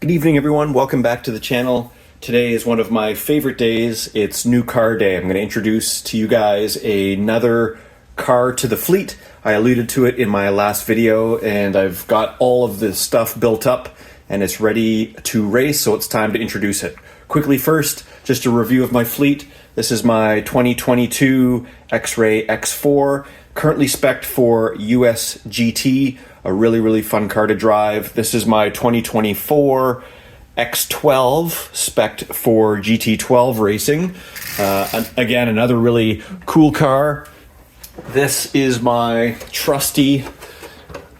Good evening, everyone. Welcome back to the channel. Today is one of my favorite days. It's new car day. I'm going to introduce to you guys another car to the fleet. I alluded to it in my last video, and I've got all of the stuff built up and it's ready to race, so it's time to introduce it. Quickly first, just a review of my fleet. This is my 2022 Xray X4, currently spec'd for US GT, a really fun car to drive. This is my 2024 X12, spec'd for GT12 racing. Again, another really cool car. This is my trusty,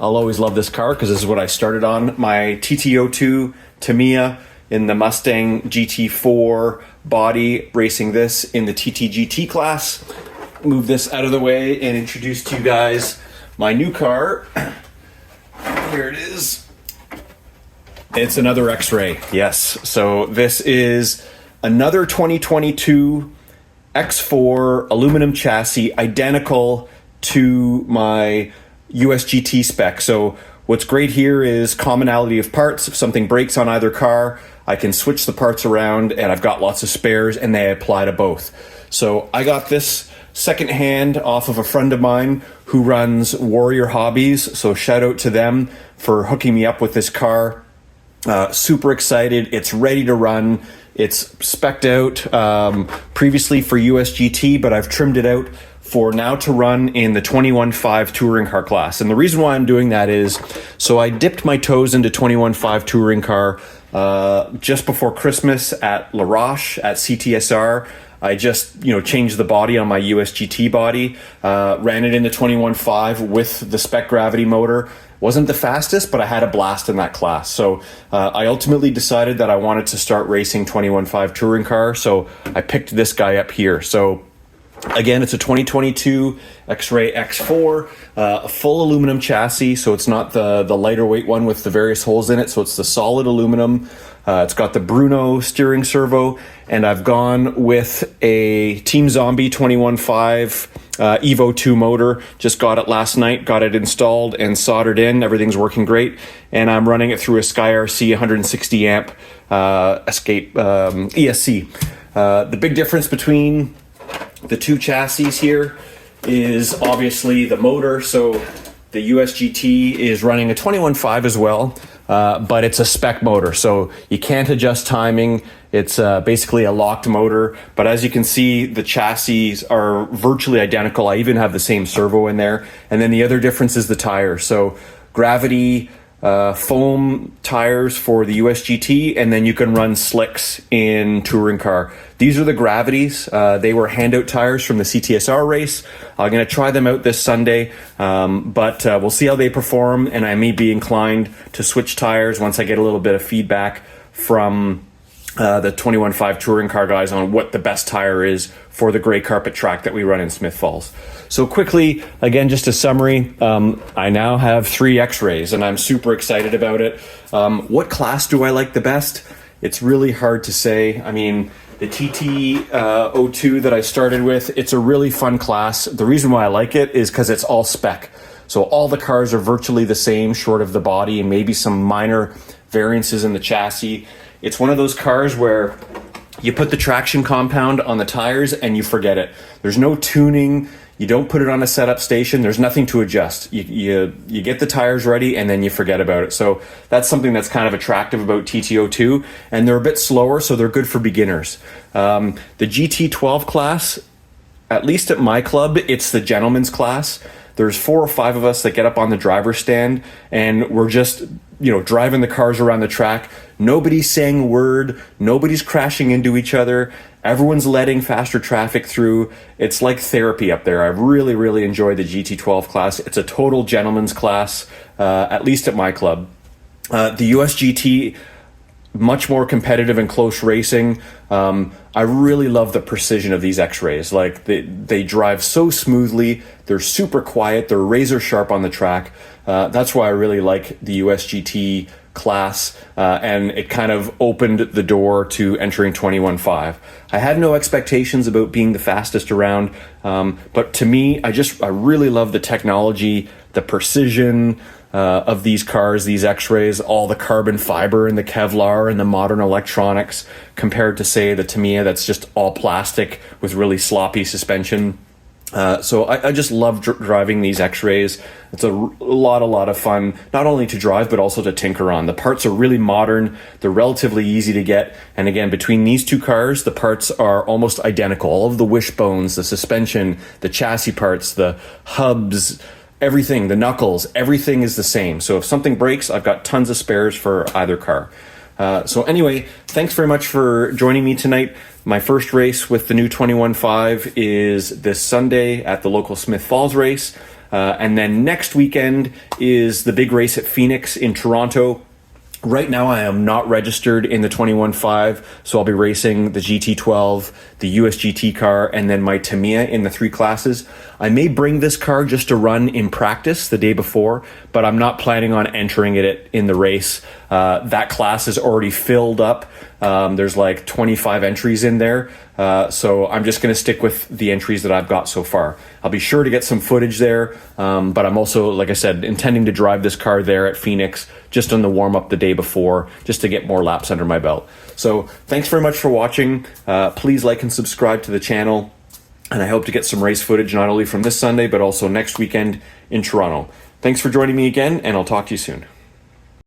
I'll always love this car because this is what I started on, my TT02 Tamiya in the Mustang GT4 body, racing this in the TTGT class. Move this out of the way and introduce to you guys my new car. Here it is. It's another Xray, yes. So this is another 2022 X4 aluminum chassis, identical to my USGT spec. So what's great here is commonality of parts. If something breaks on either car, I can switch the parts around, and I've got lots of spares, and they apply to both. So I got this secondhand off of a friend of mine who runs Warrior Hobbies. So shout out to them for hooking me up with this car. Super excited. It's ready to run. It's spec'd out previously for USGT, but I've trimmed it out for now to run in the 21.5 touring car class. And the reason why I'm doing that is, so I dipped my toes into 21.5 touring car just before Christmas at La Roche at CTSR. I just, changed the body on my USGT body, ran it into 21.5 with the spec gravity motor. Wasn't the fastest, but I had a blast in that class. So I ultimately decided that I wanted to start racing 21.5 touring car. So I picked this guy up here. So again, it's a 2022 Xray X4, a full aluminum chassis. So it's not the lighter weight one with the various holes in it. So it's the solid aluminum. It's got the Bruno steering servo, and I've gone with a Team Zombie 21.5 Evo 2 motor. Just got it last night, got it installed and soldered in. Everything's working great, and I'm running it through a SkyRC 160 amp Escape ESC. The big difference between the two chassis here is obviously the motor. So the USGT is running a 21.5 as well, but it's a spec motor, so you can't adjust timing. It's basically a locked motor, but as you can see, the chassis are virtually identical. I even have the same servo in there. And then the other difference is the tire. So gravity foam tires for the USGT, and then you can run slicks in touring car. These are the gravities. They were handout tires from the CTSR race. I'm going to try them out this Sunday, but we'll see how they perform, and I may be inclined to switch tires once I get a little bit of feedback from the 21.5 touring car guys on what the best tire is for the gray carpet track that we run in Smith Falls. So quickly, again, just a summary, I now have 3 Xrays, and I'm super excited about it. What class do I like the best? It's really hard to say. I mean, the TT02 that I started with, it's a really fun class. The reason why I like it is because it's all spec. So all the cars are virtually the same, short of the body and maybe some minor variances in the chassis. It's one of those cars where you put the traction compound on the tires and you forget it. There's no tuning. You don't put it on a setup station. There's nothing to adjust. You get the tires ready and then you forget about it. So that's something that's kind of attractive about TT02, and they're a bit slower, so they're good for beginners. The GT12 class, at least at my club, it's the gentleman's class. There's 4 or 5 of us that get up on the driver's stand, and we're just, driving the cars around the track. Nobody's saying a word. Nobody's crashing into each other. Everyone's letting faster traffic through. It's like therapy up there. I really enjoy the GT12 class. It's a total gentleman's class, at least at my club. The USGT, much more competitive and close racing. I really love the precision of these Xrays. Like they drive so smoothly. They're super quiet. They're razor sharp on the track. That's why I really like the USGT class, and it kind of opened the door to entering 21.5. I had no expectations about being the fastest around, but to me, I really love the technology, the precision, of these cars, these X-Rays, all the carbon fiber and the Kevlar and the modern electronics compared to, say, the Tamiya that's just all plastic with really sloppy suspension. So I just love driving these X-Rays. It's a lot of fun, not only to drive, but also to tinker on. The parts are really modern. They're relatively easy to get. And again, between these two cars, the parts are almost identical. All of the wishbones, the suspension, the chassis parts, the hubs, everything, the knuckles, everything is the same. So if something breaks, I've got tons of spares for either car. So anyway, thanks very much for joining me tonight. My first race with the new 21.5 is this Sunday at the local Smith Falls race. And then next weekend is the big race at Phoenix in Toronto. Right now, I am not registered in the 21.5, so I'll be racing the GT12, the US GT car, and then my Tamiya in the 3 classes. I may bring this car just to run in practice the day before, but I'm not planning on entering it in the race. That class is already filled up. There's like 25 entries in there, so I'm just going to stick with the entries that I've got so far. I'll be sure to get some footage there, but I'm also, like I said, intending to drive this car there at Phoenix just on the warm-up the day before, just to get more laps under my belt. So thanks very much for watching. Please like and subscribe to the channel, and I hope to get some race footage not only from this Sunday, but also next weekend in Toronto. Thanks for joining me again, and I'll talk to you soon.